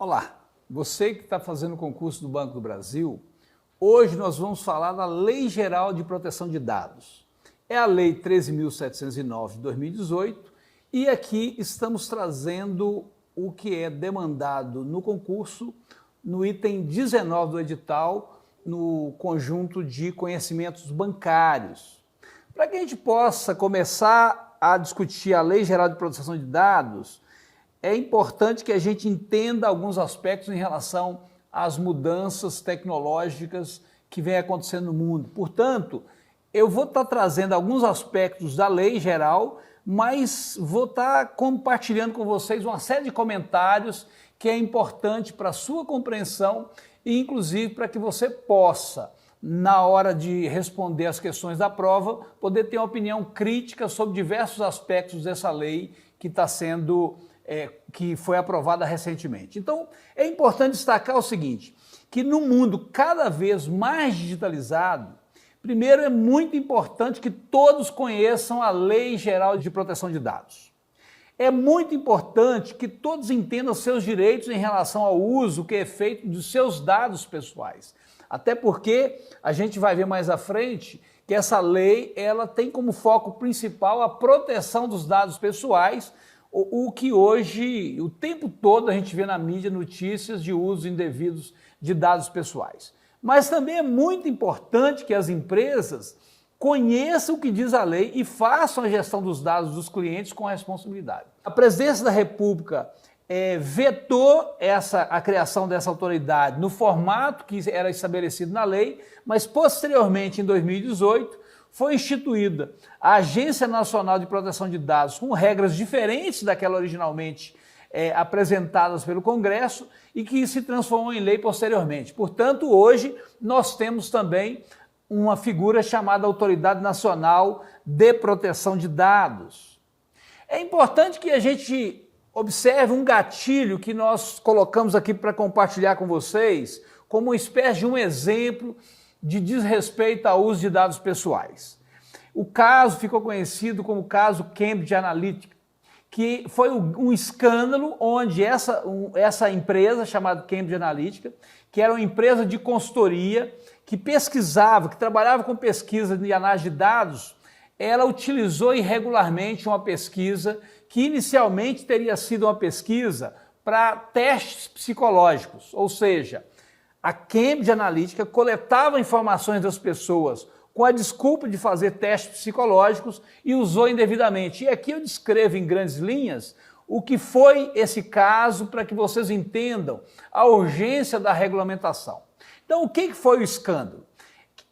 Olá, você que está fazendo o concurso do Banco do Brasil, hoje nós vamos falar da Lei Geral de Proteção de Dados. É a Lei 13.709 de 2018 e aqui estamos trazendo o que é demandado no concurso, no item 19 do edital, no conjunto de conhecimentos bancários. Para que a gente possa começar a discutir a Lei Geral de Proteção de Dados, é importante que a gente entenda alguns aspectos em relação às mudanças tecnológicas que vem acontecendo no mundo. Portanto, eu vou estar trazendo alguns aspectos da lei geral, mas vou estar compartilhando com vocês uma série de comentários que é importante para a sua compreensão e, inclusive, para que você possa, na hora de responder as questões da prova, poder ter uma opinião crítica sobre diversos aspectos dessa lei que está sendo que foi aprovada recentemente. Então, é importante destacar o seguinte, que no mundo cada vez mais digitalizado, primeiro é muito importante que todos conheçam a Lei Geral de Proteção de Dados. É muito importante que todos entendam seus direitos em relação ao uso que é feito dos seus dados pessoais. Até porque a gente vai ver mais à frente que essa lei ela tem como foco principal a proteção dos dados pessoais, o que hoje, o tempo todo, a gente vê na mídia notícias de usos indevidos de dados pessoais. Mas também é muito importante que as empresas conheçam o que diz a lei e façam a gestão dos dados dos clientes com responsabilidade. A Presidência da República vetou a criação dessa autoridade no formato que era estabelecido na lei, mas posteriormente, em 2018, foi instituída a Agência Nacional de Proteção de Dados com regras diferentes daquelas originalmente apresentadas pelo Congresso e que se transformou em lei posteriormente. Portanto, hoje nós temos também uma figura chamada Autoridade Nacional de Proteção de Dados. É importante que a gente observe um gatilho que nós colocamos aqui para compartilhar com vocês como uma espécie de um exemplo de desrespeito ao uso de dados pessoais. O caso ficou conhecido como o caso Cambridge Analytica, que foi um escândalo onde essa empresa chamada Cambridge Analytica, que era uma empresa de consultoria, que pesquisava, que trabalhava com pesquisa de análise de dados, ela utilizou irregularmente uma pesquisa que inicialmente teria sido uma pesquisa para testes psicológicos, ou seja, a Cambridge Analytica coletava informações das pessoas com a desculpa de fazer testes psicológicos e usou indevidamente. E aqui eu descrevo em grandes linhas o que foi esse caso para que vocês entendam a urgência da regulamentação. Então, o que foi o escândalo?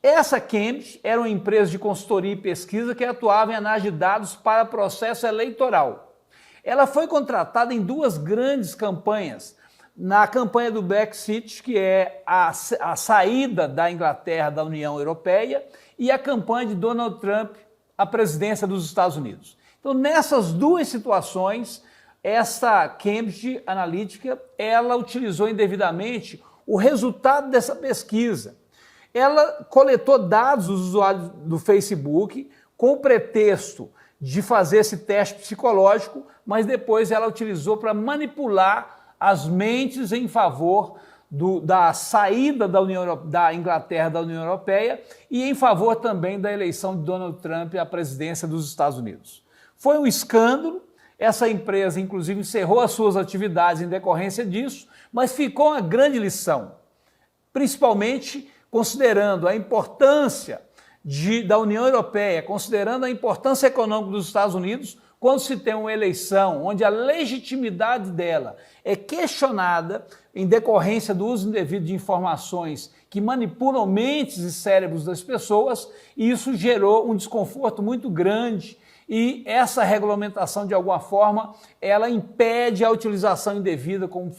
Essa Cambridge era uma empresa de consultoria e pesquisa que atuava em análise de dados para processo eleitoral. Ela foi contratada em duas grandes campanhas. Na campanha do Brexit, que é a saída da Inglaterra da União Europeia, e a campanha de Donald Trump à presidência dos Estados Unidos. Então, nessas duas situações, essa Cambridge Analytica, ela utilizou indevidamente o resultado dessa pesquisa. Ela coletou dados dos usuários do Facebook com o pretexto de fazer esse teste psicológico, mas depois ela utilizou para manipular as mentes em favor da saída da Inglaterra da União Europeia e em favor também da eleição de Donald Trump à presidência dos Estados Unidos. Foi um escândalo, essa empresa inclusive encerrou as suas atividades em decorrência disso, mas ficou uma grande lição, principalmente considerando a importância da União Europeia, considerando a importância econômica dos Estados Unidos, quando se tem uma eleição onde a legitimidade dela é questionada em decorrência do uso indevido de informações que manipulam mentes e cérebros das pessoas, e isso gerou um desconforto muito grande e essa regulamentação, de alguma forma, ela impede a utilização indevida, como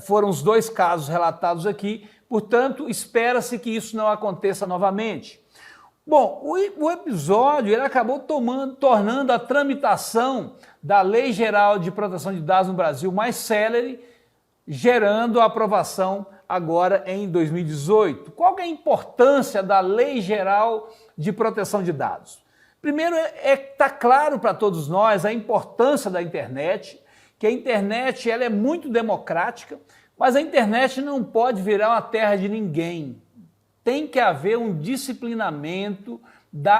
foram os dois casos relatados aqui, portanto, espera-se que isso não aconteça novamente. Bom, o episódio ele acabou tornando a tramitação da Lei Geral de Proteção de Dados no Brasil mais célere, gerando a aprovação agora em 2018. Qual que é a importância da Lei Geral de Proteção de Dados? Primeiro, está claro para todos nós a importância da internet, que a internet ela é muito democrática, mas a internet não pode virar uma terra de ninguém. Tem que haver um disciplinamento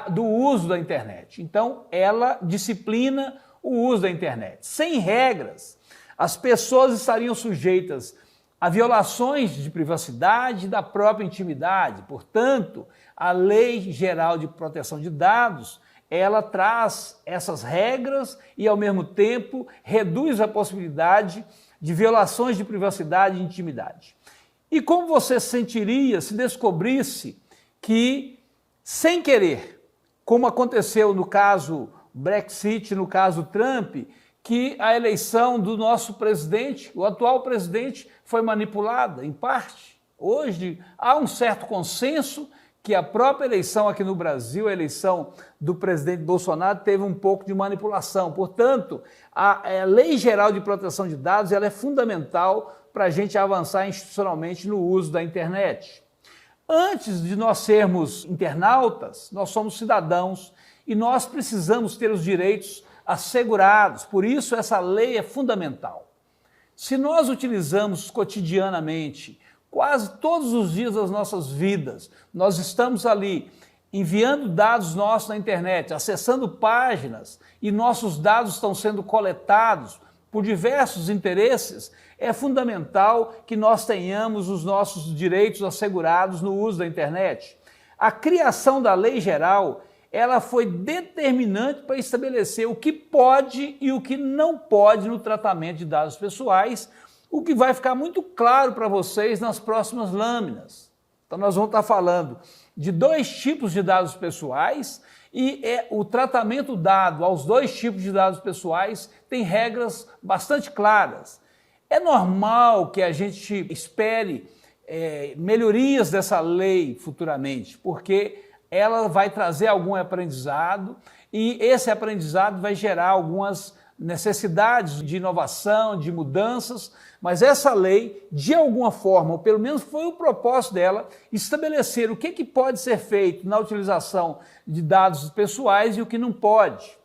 do uso da internet. Então, ela disciplina o uso da internet. Sem regras, as pessoas estariam sujeitas a violações de privacidade e da própria intimidade. Portanto, a Lei Geral de Proteção de Dados, ela traz essas regras e, ao mesmo tempo, reduz a possibilidade de violações de privacidade e intimidade. E como você se sentiria se descobrisse que, sem querer, como aconteceu no caso Brexit, no caso Trump, que a eleição do nosso presidente, o atual presidente, foi manipulada, em parte? Hoje há um certo consenso que a própria eleição aqui no Brasil, a eleição do presidente Bolsonaro, teve um pouco de manipulação. Portanto, a Lei Geral de Proteção de Dados ela é fundamental para a gente avançar institucionalmente no uso da internet. Antes de nós sermos internautas, nós somos cidadãos e nós precisamos ter os direitos assegurados. Por isso, essa lei é fundamental. Se nós utilizamos cotidianamente, quase todos os dias das nossas vidas, nós estamos ali enviando dados nossos na internet, acessando páginas e nossos dados estão sendo coletados por diversos interesses, é fundamental que nós tenhamos os nossos direitos assegurados no uso da internet. A criação da Lei Geral, ela foi determinante para estabelecer o que pode e o que não pode no tratamento de dados pessoais, o que vai ficar muito claro para vocês nas próximas lâminas. Então nós vamos estar falando de dois tipos de dados pessoais e o tratamento dado aos dois tipos de dados pessoais tem regras bastante claras. É normal que a gente espere melhorias dessa lei futuramente, porque ela vai trazer algum aprendizado e esse aprendizado vai gerar algumas necessidades de inovação, de mudanças, mas essa lei, de alguma forma, ou pelo menos foi o propósito dela, estabelecer o que pode ser feito na utilização de dados pessoais e o que não pode.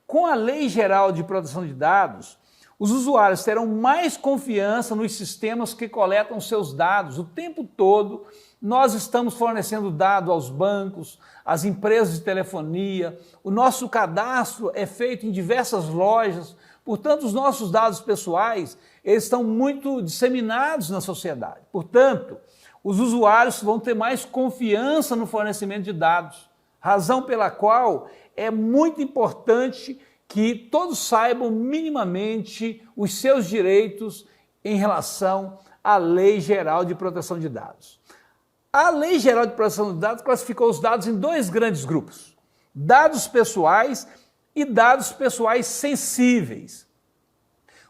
Com a Lei Geral de Proteção de Dados, os usuários terão mais confiança nos sistemas que coletam seus dados o tempo todo. Nós estamos fornecendo dados aos bancos, às empresas de telefonia, o nosso cadastro é feito em diversas lojas, portanto, os nossos dados pessoais eles estão muito disseminados na sociedade. Portanto, os usuários vão ter mais confiança no fornecimento de dados, razão pela qual é muito importante que todos saibam minimamente os seus direitos em relação à Lei Geral de Proteção de Dados. A Lei Geral de Proteção de Dados classificou os dados em dois grandes grupos, dados pessoais e dados pessoais sensíveis.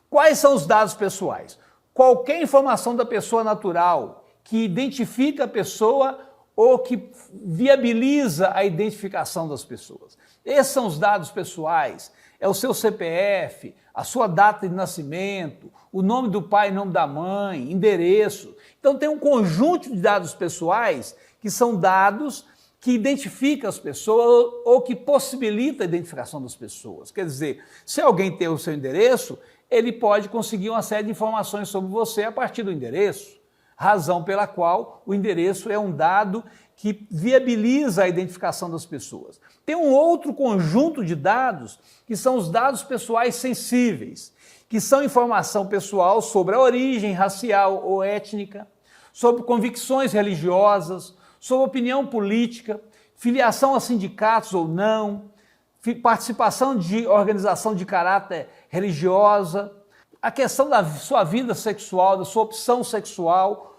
Quais são os dados pessoais? Qualquer informação da pessoa natural que identifica a pessoa ou que viabiliza a identificação das pessoas. Esses são os dados pessoais, é o seu CPF, a sua data de nascimento, o nome do pai e nome da mãe, endereço. Então tem um conjunto de dados pessoais que são dados que identificam as pessoas ou que possibilita a identificação das pessoas. Quer dizer, se alguém tem o seu endereço, ele pode conseguir uma série de informações sobre você a partir do endereço, razão pela qual o endereço é um dado que viabiliza a identificação das pessoas. Tem um outro conjunto de dados, que são os dados pessoais sensíveis, que são informação pessoal sobre a origem racial ou étnica, sobre convicções religiosas, sobre opinião política, filiação a sindicatos ou não, participação de organização de caráter religiosa, a questão da sua vida sexual, da sua opção sexual,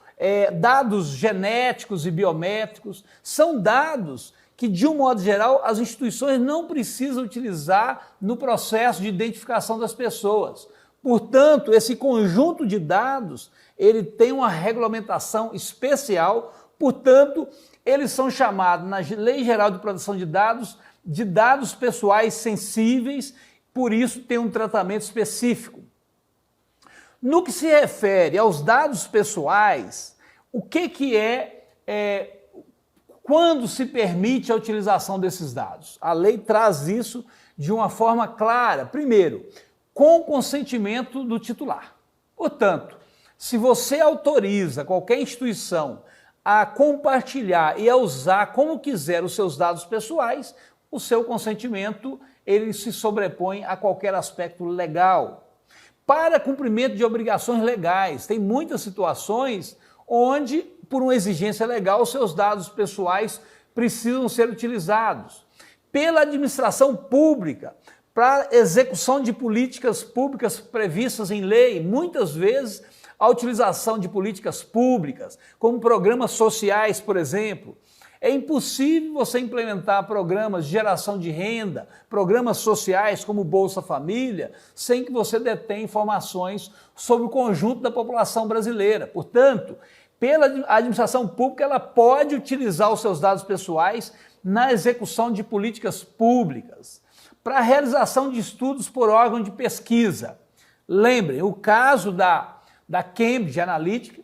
dados genéticos e biométricos, são dados que, de um modo geral, as instituições não precisam utilizar no processo de identificação das pessoas. Portanto, esse conjunto de dados, ele tem uma regulamentação especial, portanto, eles são chamados, na Lei Geral de Proteção de dados pessoais sensíveis, por isso tem um tratamento específico. No que se refere aos dados pessoais, o que é quando se permite a utilização desses dados? A lei traz isso de uma forma clara. Primeiro, com o consentimento do titular. Portanto, se você autoriza qualquer instituição a compartilhar e a usar como quiser os seus dados pessoais, o seu consentimento ele se sobrepõe a qualquer aspecto legal. Para cumprimento de obrigações legais, tem muitas situações onde, por uma exigência legal, os seus dados pessoais precisam ser utilizados. Pela administração pública, para execução de políticas públicas previstas em lei, muitas vezes a utilização de políticas públicas, como programas sociais, por exemplo. É impossível você implementar programas de geração de renda, programas sociais como Bolsa Família, sem que você detenha informações sobre o conjunto da população brasileira. Portanto, pela administração pública, ela pode utilizar os seus dados pessoais na execução de políticas públicas, para a realização de estudos por órgão de pesquisa. Lembrem, o caso da Cambridge Analytica,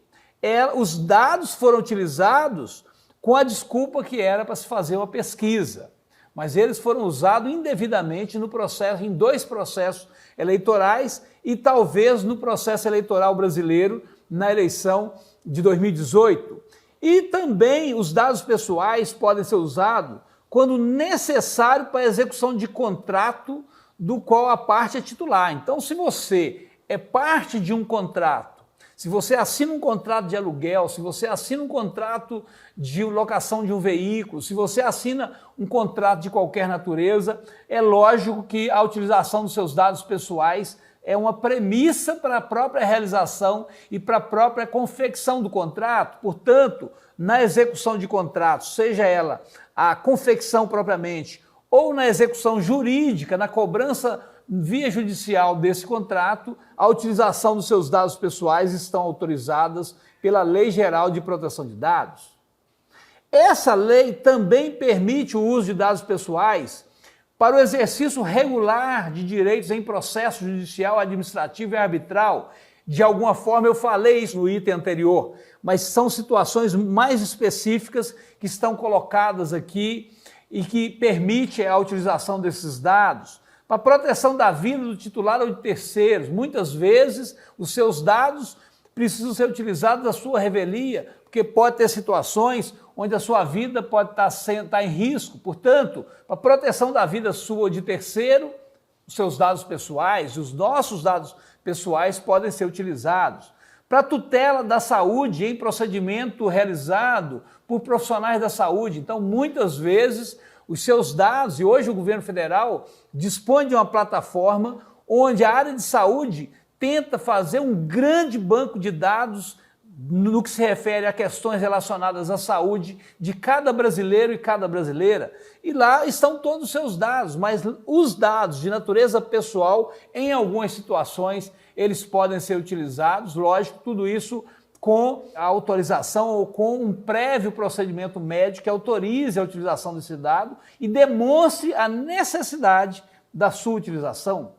os dados foram utilizados com a desculpa que era para se fazer uma pesquisa, mas eles foram usados indevidamente no processo, em 2 processos eleitorais e talvez no processo eleitoral brasileiro na eleição de 2018. E também os dados pessoais podem ser usados quando necessário para a execução de contrato do qual a parte é titular. Então, se você é parte de um contrato, se você assina um contrato de aluguel, se você assina um contrato de locação de um veículo, se você assina um contrato de qualquer natureza, é lógico que a utilização dos seus dados pessoais é uma premissa para a própria realização e para a própria confecção do contrato. Portanto, na execução de contratos, seja ela a confecção propriamente ou na execução jurídica, na cobrança via judicial desse contrato, a utilização dos seus dados pessoais estão autorizadas pela Lei Geral de Proteção de Dados. Essa lei também permite o uso de dados pessoais para o exercício regular de direitos em processo judicial, administrativo e arbitral. De alguma forma eu falei isso no item anterior, mas são situações mais específicas que estão colocadas aqui e que permite a utilização desses dados para a proteção da vida do titular ou de terceiros. Muitas vezes os seus dados precisam ser utilizados à sua revelia, porque pode ter situações onde a sua vida pode estar em risco. Portanto, para a proteção da vida sua ou de terceiro, os seus dados pessoais, os nossos dados pessoais podem ser utilizados. Para a tutela da saúde em procedimento realizado por profissionais da saúde. Então, muitas vezes, os seus dados, e hoje o governo federal dispõe de uma plataforma onde a área de saúde tenta fazer um grande banco de dados no que se refere a questões relacionadas à saúde de cada brasileiro e cada brasileira. E lá estão todos os seus dados, mas os dados de natureza pessoal, em algumas situações, eles podem ser utilizados, lógico, tudo isso com a autorização ou com um prévio procedimento médico que autorize a utilização desse dado e demonstre a necessidade da sua utilização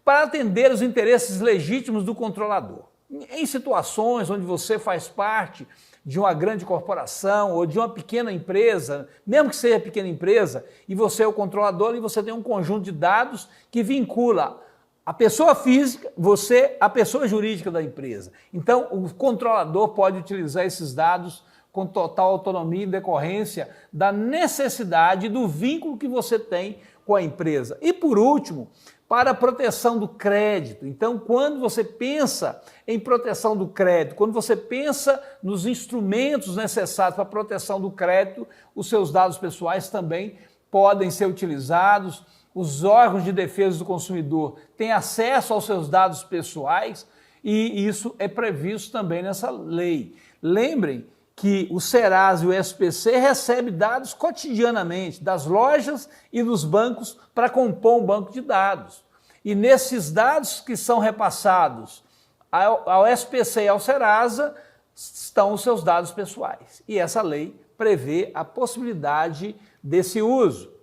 para atender os interesses legítimos do controlador. Em situações onde você faz parte de uma grande corporação ou de uma pequena empresa, mesmo que seja pequena empresa, e você é o controlador e você tem um conjunto de dados que vincula a pessoa física, você, a pessoa jurídica da empresa. Então, o controlador pode utilizar esses dados com total autonomia em decorrência da necessidade do vínculo que você tem com a empresa. E, por último, para a proteção do crédito. Então, quando você pensa em proteção do crédito, quando você pensa nos instrumentos necessários para a proteção do crédito, os seus dados pessoais também podem ser utilizados. Os órgãos de defesa do consumidor têm acesso aos seus dados pessoais e isso é previsto também nessa lei. Lembrem que o Serasa e o SPC recebem dados cotidianamente das lojas e dos bancos para compor um banco de dados. E nesses dados que são repassados ao SPC e ao Serasa estão os seus dados pessoais. E essa lei prevê a possibilidade desse uso.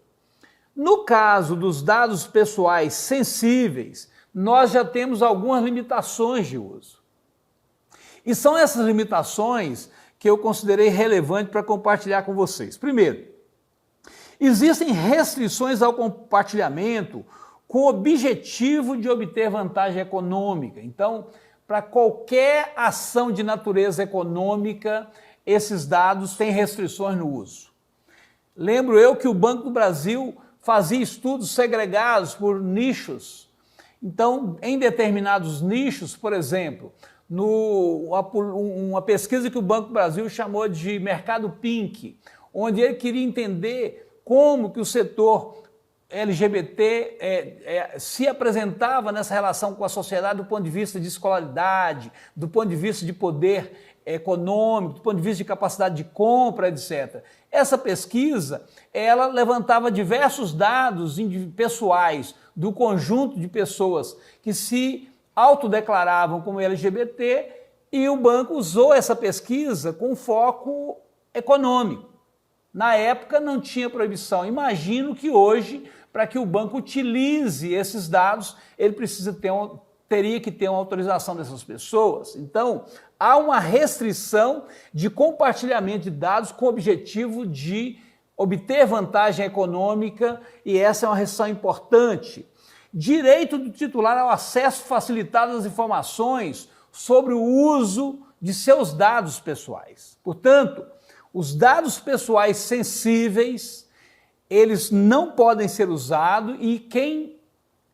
No caso dos dados pessoais sensíveis, nós já temos algumas limitações de uso. E são essas limitações que eu considerei relevante para compartilhar com vocês. Primeiro, existem restrições ao compartilhamento com o objetivo de obter vantagem econômica. Então, para qualquer ação de natureza econômica, esses dados têm restrições no uso. Lembro eu que o Banco do Brasil fazia estudos segregados por nichos. Então, em determinados nichos, por exemplo, uma pesquisa que o Banco do Brasil chamou de mercado pink, onde ele queria entender como que o setor LGBT se apresentava nessa relação com a sociedade do ponto de vista de escolaridade, do ponto de vista de poder econômico, do ponto de vista de capacidade de compra, etc. Essa pesquisa, ela levantava diversos dados pessoais do conjunto de pessoas que se autodeclaravam como LGBT, e o banco usou essa pesquisa com foco econômico. Na época não tinha proibição. Imagino que hoje, para que o banco utilize esses dados, ele teria que ter uma autorização dessas pessoas. Então, há uma restrição de compartilhamento de dados com o objetivo de obter vantagem econômica, e essa é uma restrição importante. Direito do titular ao acesso facilitado às informações sobre o uso de seus dados pessoais. Portanto, os dados pessoais sensíveis, eles não podem ser usados, e quem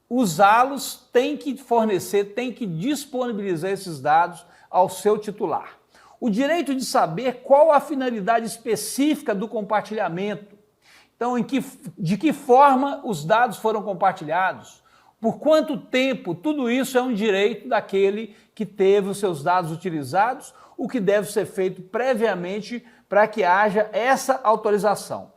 usá-los tem que fornecer, tem que disponibilizar esses dados ao seu titular. O direito de saber qual a finalidade específica do compartilhamento. Então, de que forma os dados foram compartilhados, por quanto tempo, tudo isso é um direito daquele que teve os seus dados utilizados, o que deve ser feito previamente para que haja essa autorização.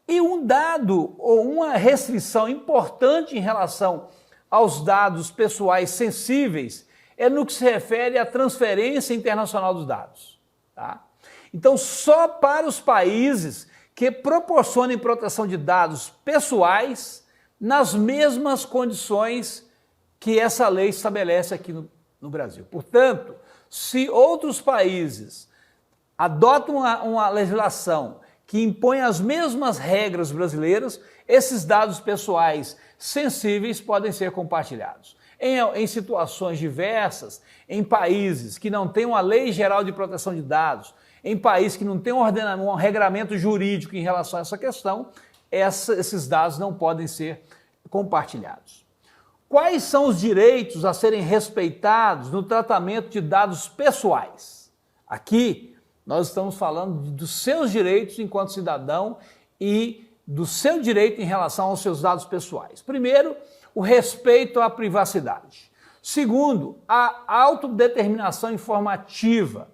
E um dado ou uma restrição importante em relação aos dados pessoais sensíveis é no que se refere à transferência internacional dos dados. Tá? Então, só para os países que proporcionem proteção de dados pessoais nas mesmas condições que essa lei estabelece aqui no Brasil. Portanto, se outros países adotam uma legislação que impõe as mesmas regras brasileiras, esses dados pessoais sensíveis podem ser compartilhados. Em situações diversas, em países que não têm uma lei geral de proteção de dados, em países que não têm um regramento jurídico em relação a essa questão, esses dados não podem ser compartilhados. Quais são os direitos a serem respeitados no tratamento de dados pessoais? Aqui nós estamos falando dos seus direitos enquanto cidadão e do seu direito em relação aos seus dados pessoais. Primeiro, o respeito à privacidade. Segundo, a autodeterminação informativa,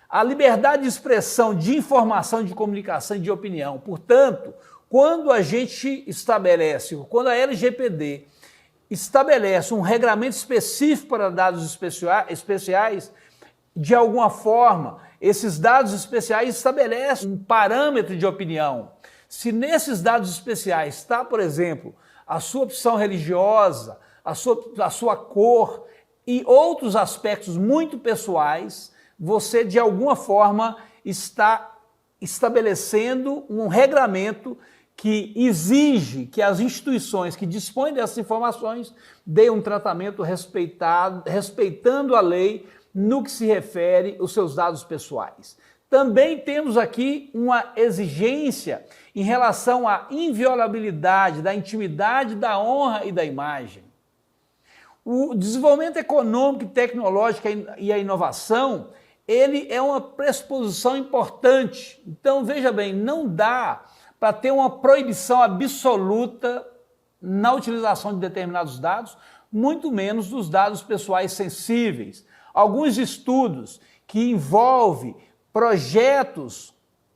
a liberdade de expressão, de informação, de comunicação e de opinião. Portanto, quando a gente estabelece, quando a LGPD estabelece um regramento específico para dados especiais, de alguma forma, esses dados especiais estabelecem um parâmetro de opinião. Se nesses dados especiais está, por exemplo, a sua opção religiosa, a sua cor e outros aspectos muito pessoais, você de alguma forma está estabelecendo um regramento que exige que as instituições que dispõem dessas informações deem um tratamento respeitando a lei no que se refere aos seus dados pessoais. Também temos aqui uma exigência em relação à inviolabilidade da intimidade, da honra e da imagem. O desenvolvimento econômico e tecnológico e a inovação, ele é uma pressuposição importante. Então, veja bem, não dá para ter uma proibição absoluta na utilização de determinados dados, muito menos dos dados pessoais sensíveis. Alguns estudos que envolvem projetos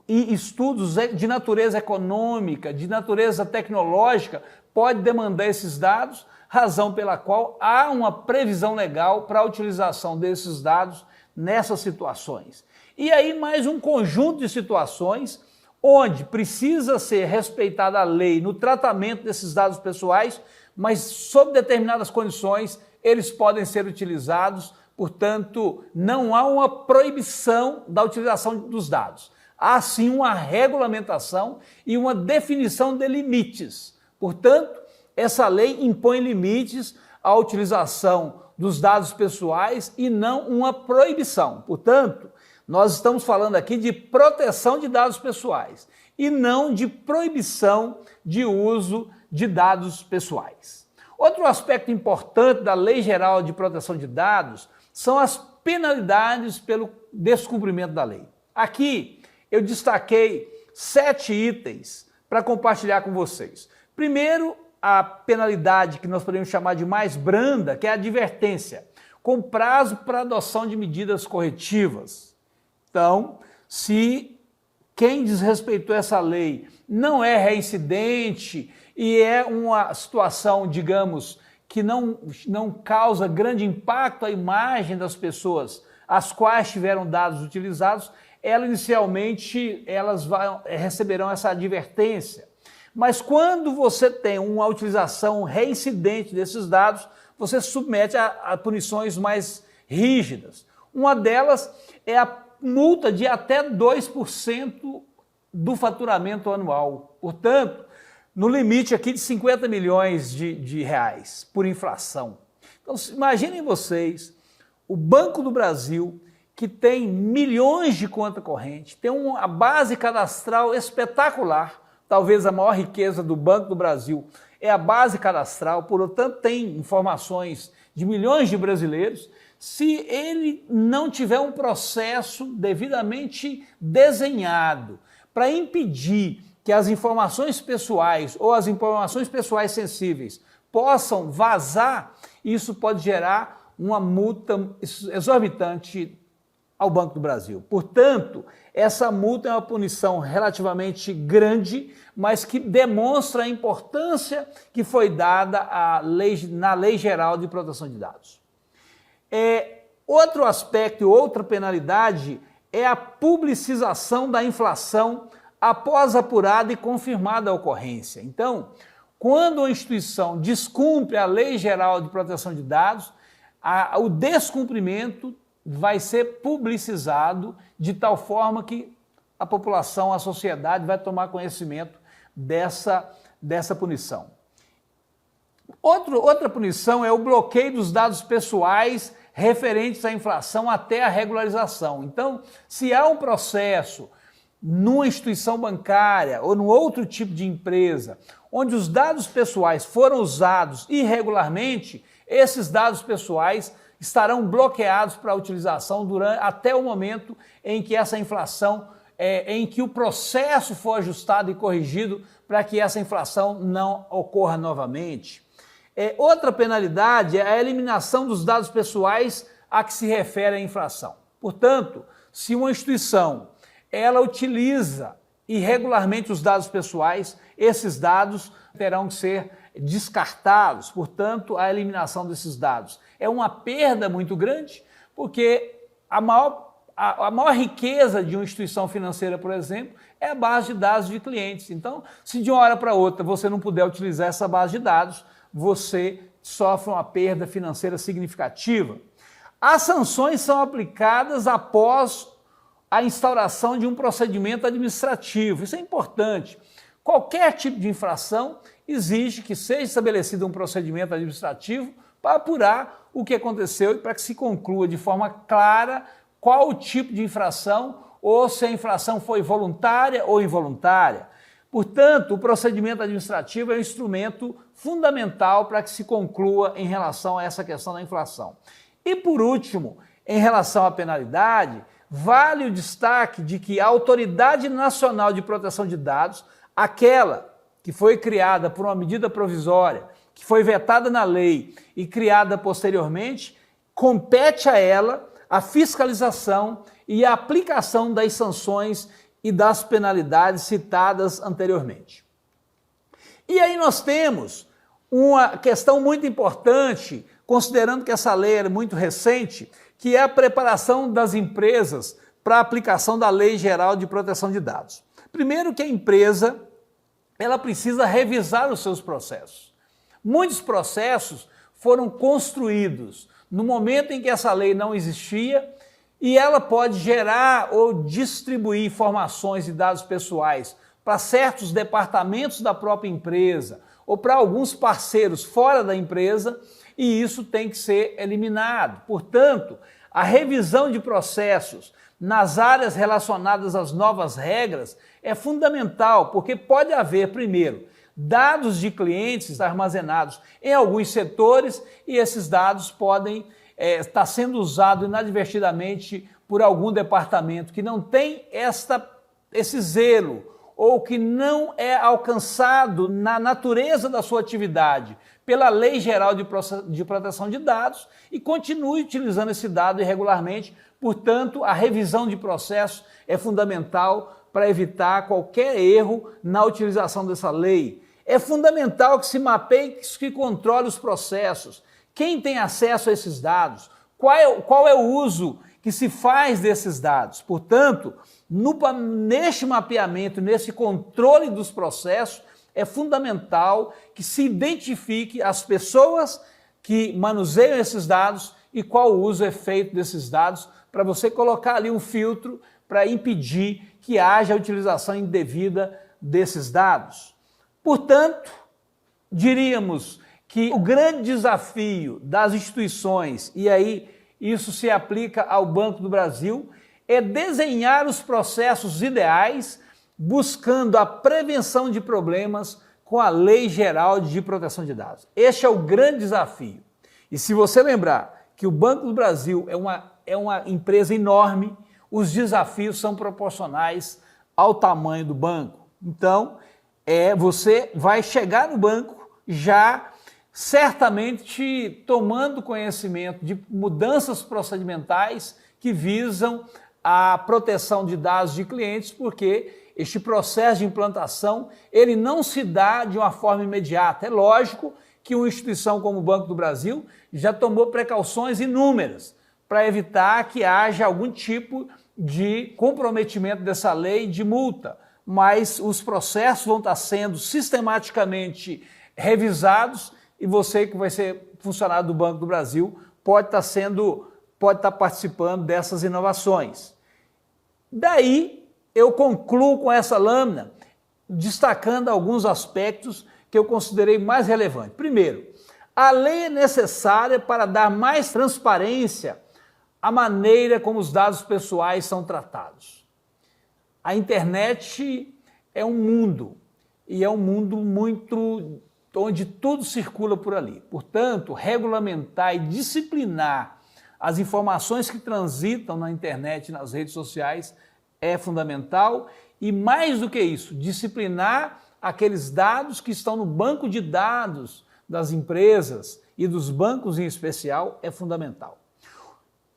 e estudos de natureza econômica, de natureza tecnológica, pode demandar esses dados, razão pela qual há uma previsão legal para a utilização desses dados nessas situações. E aí mais um conjunto de situações onde precisa ser respeitada a lei no tratamento desses dados pessoais, mas sob determinadas condições eles podem ser utilizados, portanto não há uma proibição da utilização dos dados. Há sim uma regulamentação e uma definição de limites. Portanto, essa lei impõe limites à utilização dos dados pessoais e não uma proibição. Portanto, nós estamos falando aqui de proteção de dados pessoais e não de proibição de uso de dados pessoais. Outro aspecto importante da Lei Geral de Proteção de Dados são as penalidades pelo descumprimento da lei. Aqui eu destaquei 7 itens para compartilhar com vocês. Primeiro, a penalidade que nós podemos chamar de mais branda, que é a advertência, com prazo para adoção de medidas corretivas. Então, se quem desrespeitou essa lei não é reincidente e é uma situação, digamos, que não causa grande impacto à imagem das pessoas as quais tiveram dados utilizados, inicialmente elas receberão essa advertência. Mas quando você tem uma utilização reincidente desses dados, você se submete a punições mais rígidas. Uma delas é a multa de até 2% do faturamento anual. Portanto, no limite aqui de 50 milhões de reais por infração. Então, imaginem vocês, o Banco do Brasil, que tem milhões de conta corrente, tem uma base cadastral espetacular, talvez a maior riqueza do Banco do Brasil é a base cadastral, portanto tem informações de milhões de brasileiros. Se ele não tiver um processo devidamente desenhado para impedir que as informações pessoais ou as informações pessoais sensíveis possam vazar, isso pode gerar uma multa exorbitante ao Banco do Brasil. Portanto, essa multa é uma punição relativamente grande, mas que demonstra a importância que foi dada na Lei Geral de Proteção de Dados. Outro aspecto, outra penalidade é a publicização da inflação após apurada e confirmada a ocorrência. Então, quando uma instituição descumpre a Lei Geral de Proteção de Dados, o descumprimento vai ser publicizado de tal forma que a população, a sociedade vai tomar conhecimento dessa punição. Outra punição é o bloqueio dos dados pessoais referentes à inflação até a regularização. Então, se há um processo numa instituição bancária ou num outro tipo de empresa, onde os dados pessoais foram usados irregularmente, esses dados pessoais estarão bloqueados para utilização até o momento em que essa inflação, em que o processo for ajustado e corrigido para que essa inflação não ocorra novamente. Outra penalidade é a eliminação dos dados pessoais a que se refere a infração. Portanto, se uma instituição ela utiliza irregularmente os dados pessoais, esses dados terão que ser descartados. Portanto, a eliminação desses dados é uma perda muito grande, porque a maior riqueza de uma instituição financeira, por exemplo, é a base de dados de clientes. Então, se de uma hora para outra você não puder utilizar essa base de dados, você sofre uma perda financeira significativa. As sanções são aplicadas após a instauração de um procedimento administrativo. Isso é importante. Qualquer tipo de infração exige que seja estabelecido um procedimento administrativo para apurar o que aconteceu e para que se conclua de forma clara qual o tipo de infração ou se a infração foi voluntária ou involuntária. Portanto, o procedimento administrativo é um instrumento fundamental para que se conclua em relação a essa questão da inflação. E por último, em relação à penalidade, vale o destaque de que a Autoridade Nacional de Proteção de Dados, aquela que foi criada por uma medida provisória, que foi vetada na lei e criada posteriormente, compete a ela a fiscalização e a aplicação das sanções e das penalidades citadas anteriormente. E aí nós temos uma questão muito importante, considerando que essa lei é muito recente, que é a preparação das empresas para a aplicação da Lei Geral de Proteção de Dados. Primeiro que a empresa ela precisa revisar os seus processos. Muitos processos foram construídos no momento em que essa lei não existia e ela pode gerar ou distribuir informações e dados pessoais para certos departamentos da própria empresa ou para alguns parceiros fora da empresa, e isso tem que ser eliminado. Portanto, a revisão de processos nas áreas relacionadas às novas regras é fundamental, porque pode haver, primeiro, dados de clientes armazenados em alguns setores e esses dados podem estar sendo usados inadvertidamente por algum departamento que não tem esse zelo ou que não é alcançado na natureza da sua atividade pela Lei Geral de Proteção de Dados e continue utilizando esse dado irregularmente. Portanto, a revisão de processos é fundamental para evitar qualquer erro na utilização dessa lei. É fundamental que se mapeie, que controle os processos. Quem tem acesso a esses dados? Qual é o uso que se faz desses dados? Portanto, neste mapeamento, nesse controle dos processos, é fundamental que se identifique as pessoas que manuseiam esses dados e qual o uso é feito desses dados, para você colocar ali um filtro para impedir que haja a utilização indevida desses dados. Portanto, diríamos que o grande desafio das instituições, e aí isso se aplica ao Banco do Brasil, é desenhar os processos ideais, buscando a prevenção de problemas com a Lei Geral de Proteção de Dados. Este é o grande desafio. E se você lembrar que o Banco do Brasil é uma empresa enorme, os desafios são proporcionais ao tamanho do banco. Então, você vai chegar no banco já certamente tomando conhecimento de mudanças procedimentais que visam a proteção de dados de clientes, porque este processo de implantação ele não se dá de uma forma imediata. É lógico que uma instituição como o Banco do Brasil já tomou precauções inúmeras para evitar que haja algum tipo de comprometimento dessa lei de multa, mas os processos vão estar sendo sistematicamente revisados e você que vai ser funcionário do Banco do Brasil pode estar participando dessas inovações. Daí eu concluo com essa lâmina destacando alguns aspectos que eu considerei mais relevantes. Primeiro, a lei é necessária para dar mais transparência à maneira como os dados pessoais são tratados. A internet é um mundo, e é um mundo muito onde tudo circula por ali. Portanto, regulamentar e disciplinar as informações que transitam na internet e nas redes sociais é fundamental e, mais do que isso, disciplinar aqueles dados que estão no banco de dados das empresas e dos bancos em especial é fundamental.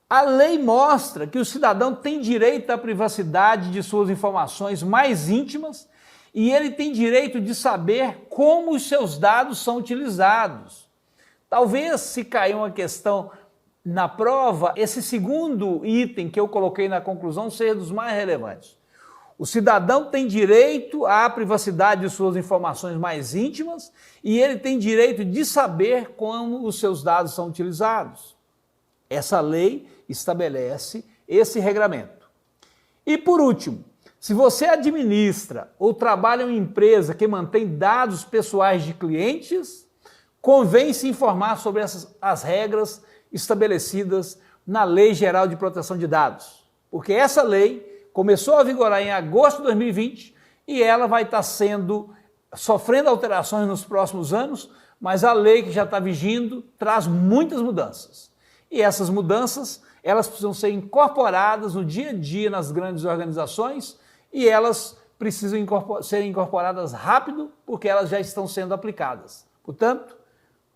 A lei mostra que o cidadão tem direito à privacidade de suas informações mais íntimas e ele tem direito de saber como os seus dados são utilizados. Talvez, se cair uma questão na prova, esse segundo item que eu coloquei na conclusão seja dos mais relevantes. O cidadão tem direito à privacidade de suas informações mais íntimas e ele tem direito de saber como os seus dados são utilizados. Essa lei estabelece esse regramento. E por último, se você administra ou trabalha em uma empresa que mantém dados pessoais de clientes, convém se informar sobre as regras estabelecidas na Lei Geral de Proteção de Dados, porque essa lei começou a vigorar em agosto de 2020 e ela vai estar sofrendo alterações nos próximos anos, mas a lei que já está vigindo traz muitas mudanças. E essas mudanças, elas precisam ser incorporadas no dia a dia nas grandes organizações e elas precisam serem incorporadas rápido porque elas já estão sendo aplicadas. Portanto,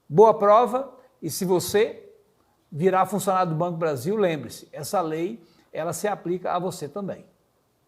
boa prova e se você virar funcionário do Banco do Brasil, lembre-se, essa lei ela se aplica a você também.